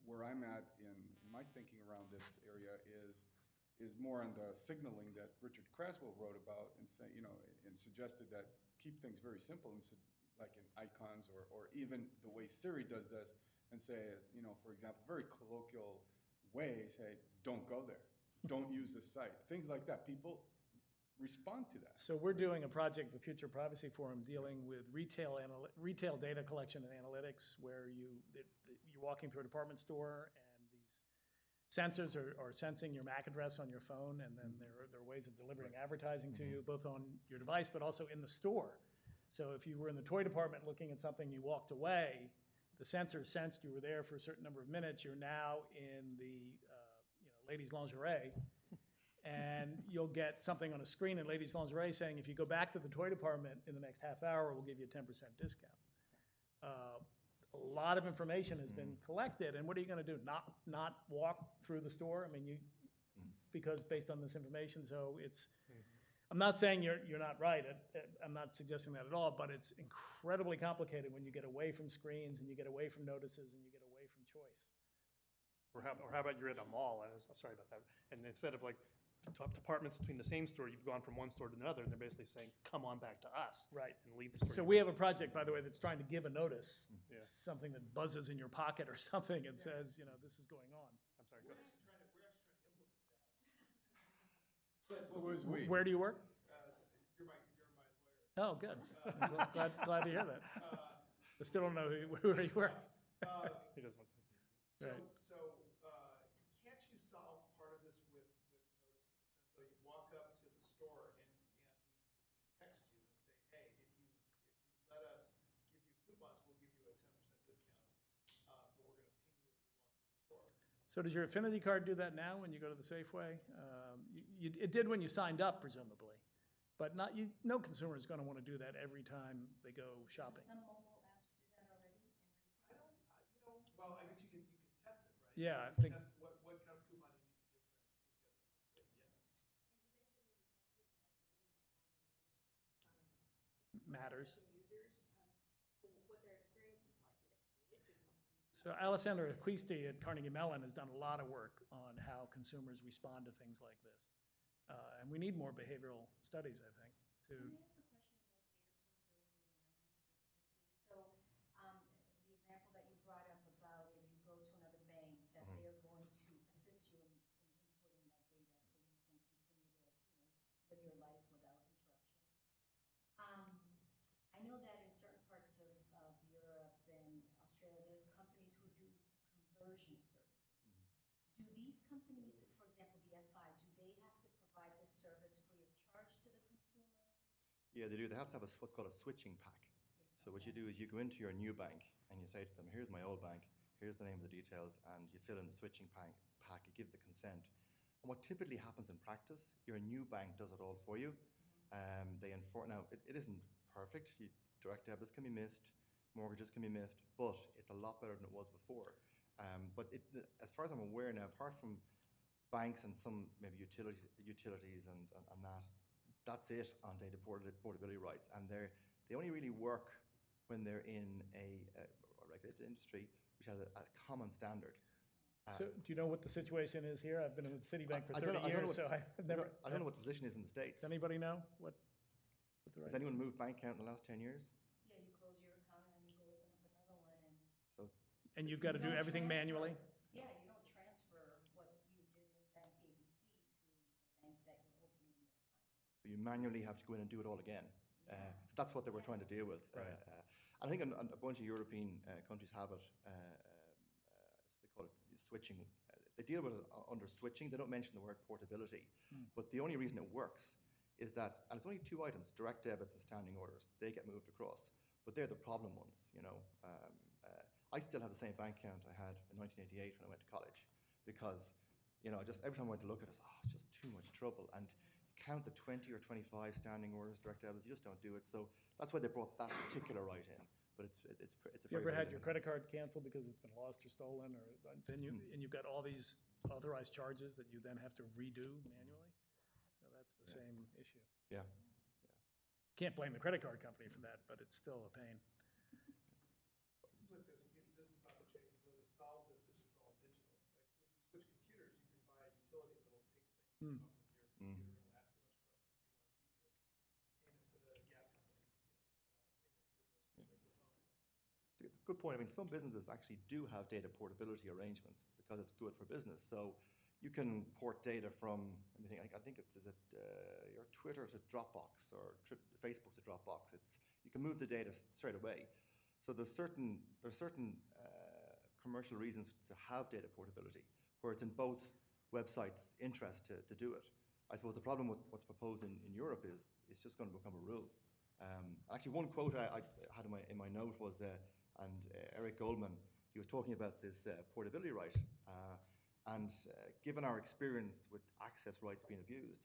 Where I'm at in my thinking around this area is more on the signaling that Richard Craswell wrote about, and and suggested that keep things very simple, and like in icons, or even the way Siri does this, and say, for example, very colloquial way, say, don't go there, don't use this site, things like that. People respond to that. So we're doing a project, the Future Privacy Forum, dealing with retail data collection and analytics, where you're walking through a department store, and these sensors are sensing your MAC address on your phone, and then there are ways of delivering advertising to you, both on your device but also in the store. So if you were in the toy department looking at something, you walked away, the sensor sensed you were there for a certain number of minutes. You're now in the ladies' lingerie, and you'll get something on a screen in ladies' lingerie saying, if you go back to the toy department in the next half hour, we'll give you a 10% discount. A lot of information has been collected, and what are you going to do? Not walk through the store? I mean, because based on this information, so it's. I'm not saying you're not right. I'm not suggesting that at all, but it's incredibly complicated when you get away from screens, and you get away from notices, and you get away from choice. Or how about you're at a mall, and I'm sorry about that, and instead of like departments between the same store, you've gone from one store to another, and they're basically saying, come on back to us. Right. And leave the store. So we have a project, by the way, that's trying to give a notice, Yeah. something that buzzes in your pocket or something and says, this is going on. I'm sorry, go ahead. Who is we? Where do you work? You're my lawyer. Oh, good. glad to hear that. I still don't know where you work. He doesn't want to. Right. So can't you solve part of this with notice and consent? So you walk up to the store, and we text you and say, hey, if you let us give you coupons, we'll give you a 10% discount, but we're going to ping you as you walk through the store. So does your Affinity card do that now when you go to the Safeway? it did when you signed up, presumably, but no consumer is going to want to do that every time they go shopping. Some mobile apps do that already in retail? Well, I guess you can test it, right? Yeah, I You can think- test what kind of coupon you need to give them to get them to say yes. Matters. Users, what their experience is like. Do they hate it? So Alessandra Acquisti at Carnegie Mellon has done a lot of work on how consumers respond to things like this. And we need more behavioral studies, I think, to, Can I ask a question about data portability and Eran specifically? So, the example that you brought up about if you go to another bank, that they're going to assist you in inputting that data so you can continue to, live your life without interruption. I know that in certain parts of Europe and Australia, there's companies who do conversion services. Do these companies, for example, the F5, do they have to provide this service free of charge to the consumer? Yeah, they do. They have to have what's called a switching pack. So what you do is you go into your new bank and you say to them, here's my old bank, here's the name of the details, and you fill in the switching pack, you give the consent. And what typically happens in practice, your new bank does it all for you. Now, it isn't perfect. Direct debits can be missed, mortgages can be missed, but it's a lot better than it was before. But as far as I'm aware now, apart from banks and some maybe utilities and that's it on data portability rights. And they only really work when they're in a regulated industry which has a common standard. so do you know what the situation is here? I've been with Citibank for I don't 30 know- I don't know years, what- so I've never. I don't know what the position is in the States. Does anybody know what the Has right anyone is? moved bank account in the last 10 years? Yeah, you close your account and then you go open up another one and. So And you've got to You do don't everything transfer- manually? Yeah, you don't transfer what you did in Bank ABC to the bank that you're opening your account. So you manually have to go in and do it all again. So that's what they were trying to deal with. Right. I think a bunch of European countries have it. They call it switching. They deal with it under switching. They don't mention the word portability. But the only reason it works is that, and it's only two items, direct debits and standing orders. They get moved across. But they're the problem ones, I still have the same bank account I had in 1988 when I went to college because, just every time I went to look at it, it's just too much trouble. And count the 20 or 25 standing orders, direct debits, you just don't do it. So that's why they brought that particular right in. But it's a Have you ever very had your limited- credit card canceled because it's been lost or stolen, or then and you've got all these authorized charges that you then have to redo manually? So that's the same issue. Yeah. Can't blame the credit card company for that, but it's still a pain. It seems like there's a huge business opportunity though to solve this if it's all digital. Like when you switch computers, you can buy a utility bill, take things off of your computer, and it'll ask you a bunch of questions. Do you want to keep this payment to the gas company? Payment to this particular phone. It's a good point. I mean, some businesses actually do have data portability arrangements because it's good for business. So you can port data from, I think it's, your Twitter to Dropbox or Facebook to Dropbox. You can move the data straight away. So there's certain commercial reasons to have data portability where it's in both websites' interest to do it. I suppose the problem with what's proposed in Europe is it's just going to become a rule. Actually, one quote I had in my note was, Eric Goldman, he was talking about this portability right. Given our experience with access rights being abused,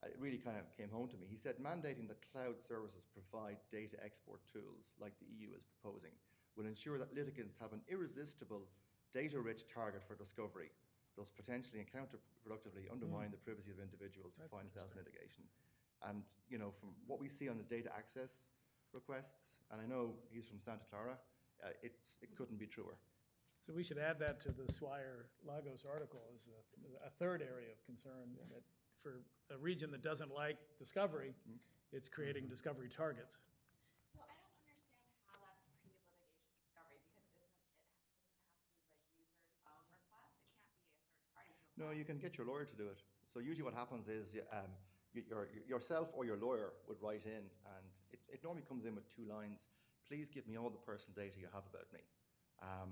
it really kind of came home to me. He said mandating that cloud services provide data export tools, like the EU is proposing, will ensure that litigants have an irresistible data-rich target for discovery, thus potentially and counterproductively undermine the privacy of individuals who That's find themselves in litigation. And, from what we see on the data access requests, and I know he's from Santa Clara, it couldn't be truer. So we should add that to the Swire Lagos article as a third area of concern, that for a region that doesn't like discovery, it's creating discovery targets. So I don't understand how that's pre-litigation discovery because it doesn't have to be like user's own request. It can't be a third party's request. No, you can get your lawyer to do it. So usually what happens is yourself or your lawyer would write in, and it normally comes in with two lines. Please give me all the personal data you have about me.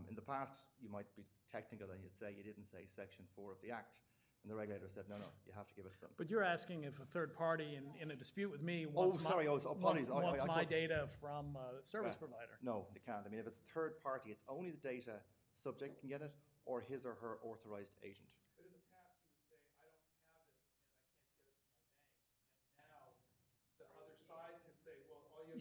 In the past, you might be technical and you'd say you didn't say Section 4 of the Act. And the regulator said, no, you have to give it to them. But you're asking if a third party in a dispute with me Oh, wants sorry, apologies. wants I my thought- data from a service Yeah. provider. No, they can't. I mean, if it's a third party, it's only the data subject can get it or his or her authorized agent. But in the past, you would say, I don't have it and I can't get it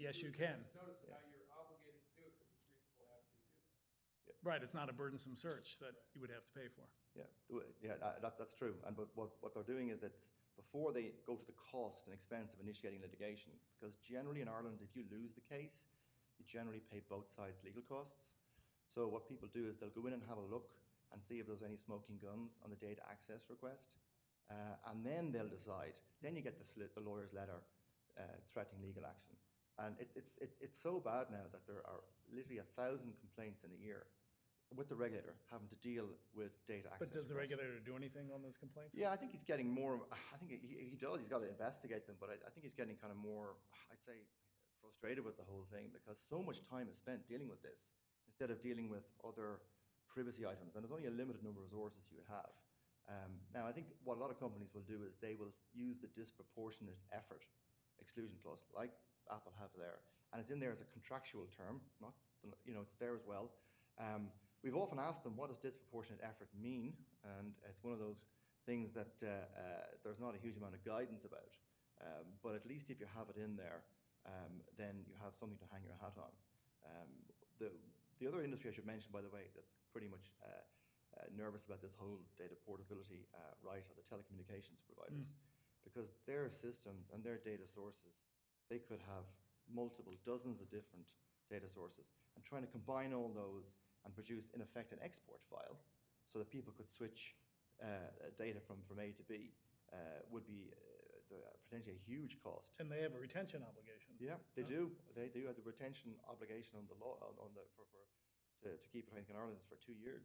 yes, you can. Just notice how you're obligated to do it because it's reasonable to ask you to do that. Right, it's not a burdensome search that you would have to pay for. That's true. And but what they're doing is it's before they go to the cost and expense of initiating litigation, because generally in Ireland, if you lose the case, you generally pay both sides legal costs. So what people do is they'll go in and have a look and see if there's any smoking guns on the data access request, and then they'll decide. Then you get the lawyer's letter threatening legal action. And it's so bad now that there are literally 1,000 complaints in a year with the regulator having to deal with data access. But does the requests. regulator do anything on those complaints? Yeah, I think he's getting more. I think he does. He's got to investigate them, but I think he's getting kind of more, I'd say, frustrated with the whole thing because so much time is spent dealing with this instead of dealing with other privacy items. And there's only a limited number of resources you would have. Now, I think what a lot of companies will do is they will use the disproportionate effort exclusion clause, like Apple have there, and it's in there as a contractual term. Not, it's there as well. We've often asked them, what does disproportionate effort mean? And it's one of those things that there's not a huge amount of guidance about. But at least if you have it in there, then you have something to hang your hat on. The other industry I should mention, by the way, that's pretty much nervous about this whole data portability right are the telecommunications providers. Because their systems and their data sources, they could have multiple dozens of different data sources. And trying to combine all those and produce, in effect, an export file so that people could switch data from A to B would be potentially a huge cost. And they have a retention obligation. Yeah, they do. They do have the retention obligation on the law to keep it, I think, in Ireland for 2 years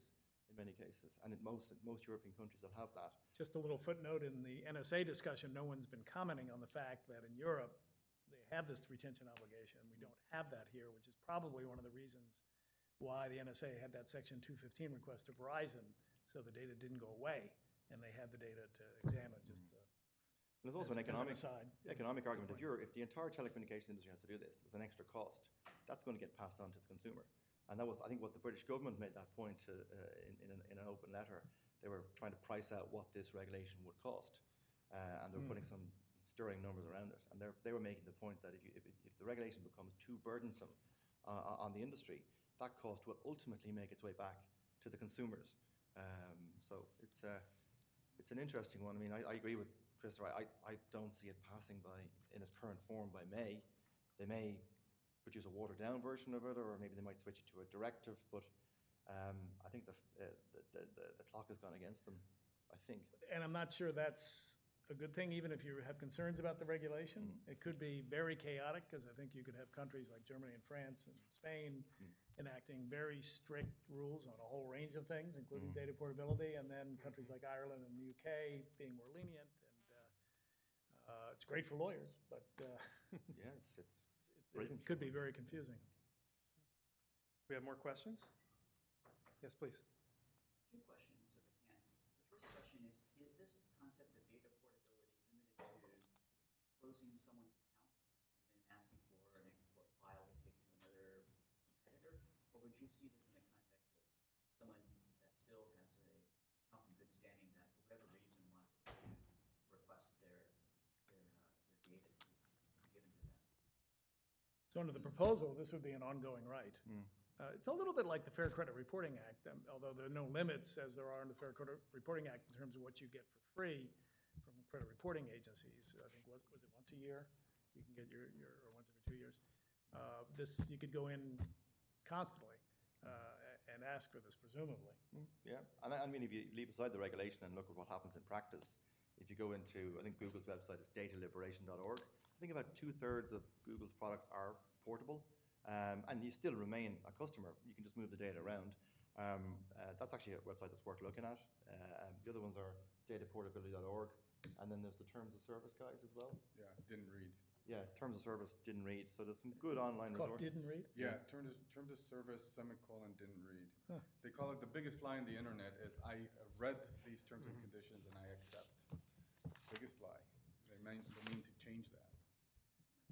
in many cases. And in most European countries will have that. Just a little footnote in the NSA discussion, no one's been commenting on the fact that in Europe, they have this retention obligation. We don't have that here, which is probably one of the reasons why the NSA had that Section 215 request to Verizon, so the data didn't go away, and they had the data to examine. Just and there's also an as economic argument. If the entire telecommunications industry has to do this, there's an extra cost. That's going to get passed on to the consumer. And that was, I think, what the British government made that point to, in an open letter. They were trying to price out what this regulation would cost, and they were putting some sterling numbers around it. And they were making the point that if the regulation becomes too burdensome on the industry, that cost will ultimately make its way back to the consumers. So it's an interesting one. I mean, I agree with Christopher. I don't see it passing in its current form by May. They may produce a watered-down version of it, or maybe they might switch it to a directive. But I think the clock has gone against them, I think. And I'm not sure that's a good thing, even if you have concerns about the regulation. It could be very chaotic, because I think you could have countries like Germany and France and Spain enacting very strict rules on a whole range of things, including data portability, and then countries like Ireland and the UK being more lenient. And it's great for lawyers, but Yeah, it could be very confusing. We have more questions? Yes, please. Two questions, if I can. The first question is this concept of data portability limited to closing someone's account and then asking for an export file to take to another competitor? Or would you see this in the context of someone that still has a account in good standing that, for whatever reason, wants to request their data to be given to them? So under the proposal, this would be an ongoing right. It's a little bit like the Fair Credit Reporting Act, although there are no limits as there are in the Fair Credit Reporting Act in terms of what you get for free from credit reporting agencies. I think, was it once a year? You can get your or once every 2 years. You could go in constantly and ask for this, presumably. Yeah, and I mean, if you leave aside the regulation and look at what happens in practice, if you go into, I think Google's website is dataliberation.org, I think about 2/3 of Google's products are portable. And you still remain a customer. You can just move the data around. That's actually a website that's worth looking at. The other ones are dataportability.org. And then there's the Terms of Service guys as well. Yeah, didn't read. Yeah, Terms of Service, didn't read. So there's some good online It's called resources. Didn't Read? Yeah, terms of service, semicolon, didn't read. Huh. They call it the biggest lie on the internet is I read these terms and conditions and I accept. Biggest lie. They mean to change that.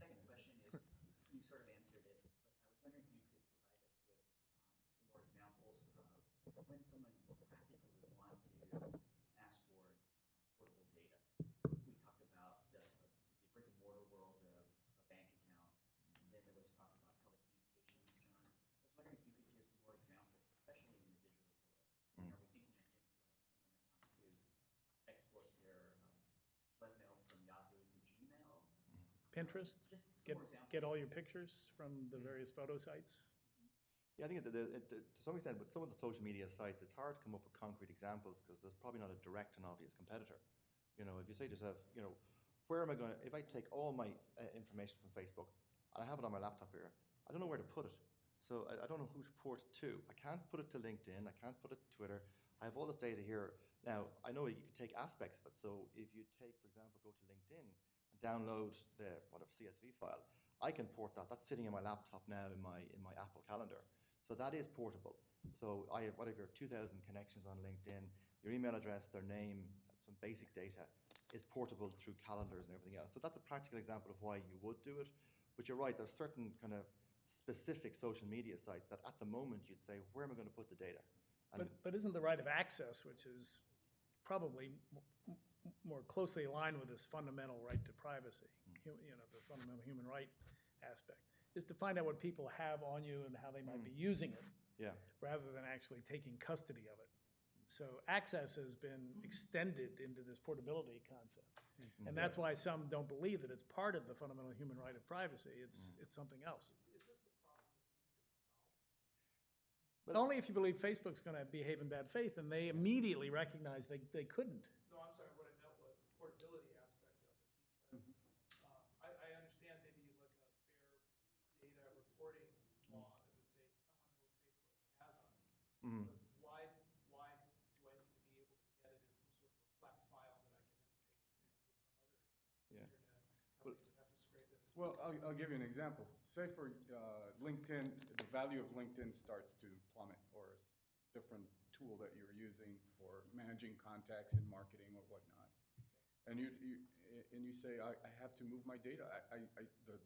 My second question is, you sort of answered it, but I was wondering if you could provide us with some more examples of when someone practically would want to ask for portable data. We talked about the brick and mortar world of a bank account, and then there was Pinterest? Just some Get, more examples. get all your pictures from the various photo sites? Yeah, I think to some extent, with some of the social media sites, it's hard to come up with concrete examples because there's probably not a direct and obvious competitor. You know, if you say to yourself, you know, where am I going to, if I take all my information from Facebook and I have it on my laptop here, I don't know where to put it. So I don't know who to port it to. I can't put it to LinkedIn. I can't put it to Twitter. I have all this data here. Now, I know you can take aspects of it. So if you take, for example, go to LinkedIn and download the whatever CSV file, I can port that. That's sitting in my laptop now in my Apple Calendar. So that is portable. So I have whatever 2,000 connections on LinkedIn, your email address, their name, some basic data is portable through calendars and everything else. So that's a practical example of why you would do it. But you're right, there's certain kind of specific social media sites that at the moment you'd say, where am I going to put the data? And But isn't the right of access, which is probably more closely aligned with this fundamental right to privacy, you know, the fundamental human right aspect, is to find out what people have on you and how they might be using it, yeah, rather than actually taking custody of it. So access has been extended into this portability concept. And that's why some don't believe that it's part of the fundamental human right of privacy. It's something else. Is this a problem that needs to be solved? But only if you believe Facebook's going to behave in bad faith, and they immediately recognize they couldn't. No, I'm sorry, what I meant was the portability aspect of it, because I understand maybe like a fair data reporting law that would say, I want to know what Facebook has on it. Mhm. But why do I need to be able to get it in some sort of a flat file that I can then take to some other Yeah. internet company Well- would have to scrape it? Well, I'll give you an example. Say for LinkedIn, the value of LinkedIn starts to plummet, or a different tool that you're using for managing contacts in marketing or whatnot. And you say, I have to move my data.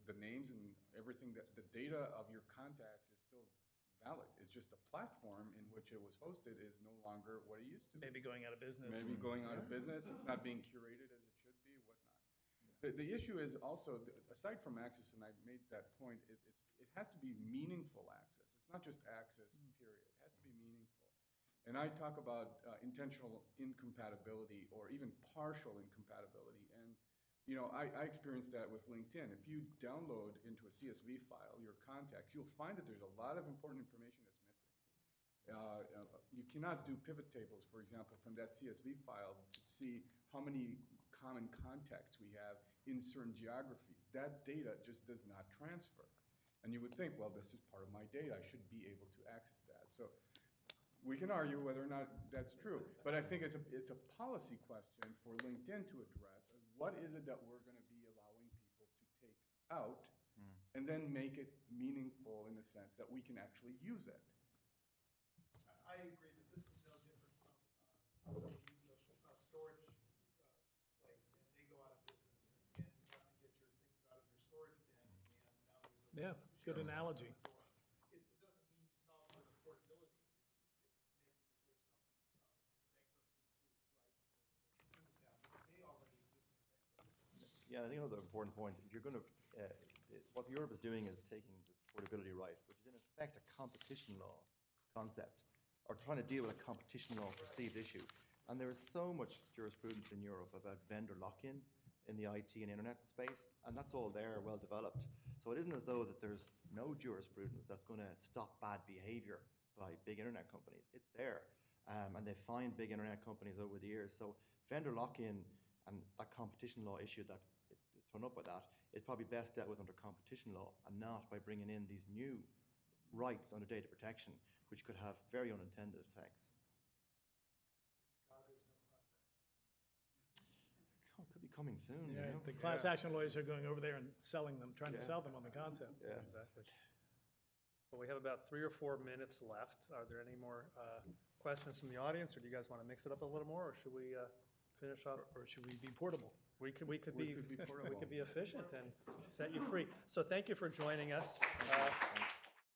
The names and everything, the data of your contacts is still valid. It's just the platform in which it was hosted is no longer what it used to be. Maybe going out of business. Maybe going out of business, it's not being curated as it should be, whatnot. The issue is also, aside from access, and I made that point, it has to be meaningful access. It's not just access, period. It has to be meaningful. And I talk about intentional incompatibility or even partial incompatibility. And, you know, I experienced that with LinkedIn. If you download into a CSV file your contacts, you'll find that there's a lot of important information that's missing. You cannot do pivot tables, for example, from that CSV file to see how many common contacts we have in certain geographies. That data just does not transfer. And you would think, well, this is part of my data. I should be able to access that. So we can argue whether or not that's true. But I think it's a policy question for LinkedIn to address. What is it that we're going to be allowing people to take out and then make it meaningful in the sense that we can actually use it? I agree that this is no different from somebody use a storage place and they go out of business and you have to get your things out of your storage bin and now there's a. Yeah, good shelf analogy. on the door. It doesn't mean you solve for the portability. It may be that there's some bankruptcy-proof rights that consumers have, because they already exist in a bankruptcy. Yeah, I think another important point, if you're going to, what Europe is doing is taking this portability right, which is in effect a competition law concept, or trying to deal with a competition law perceived issue. And there is so much jurisprudence in Europe about vendor lock-in in the IT and internet space, and that's all there, well developed. So it isn't as though that there's no jurisprudence that's going to stop bad behavior by big internet companies. It's there, and they find big internet companies over the years. So vendor lock-in and that competition law issue that is thrown up by that is probably best dealt with under competition law and not by bringing in these new rights under data protection, which could have very unintended effects. God, there's no class action. Could be coming soon. Yeah, you know? the class action lawyers are going over there and selling them, trying to Yeah. sell them on the concept. Yeah. Exactly. Well, we have about 3 or 4 minutes left. Are there any more questions from the audience, or do you guys want to mix it up a little more, or should we finish up? Or should we be portable? We could be portable. efficient and set you free. So thank you for joining us.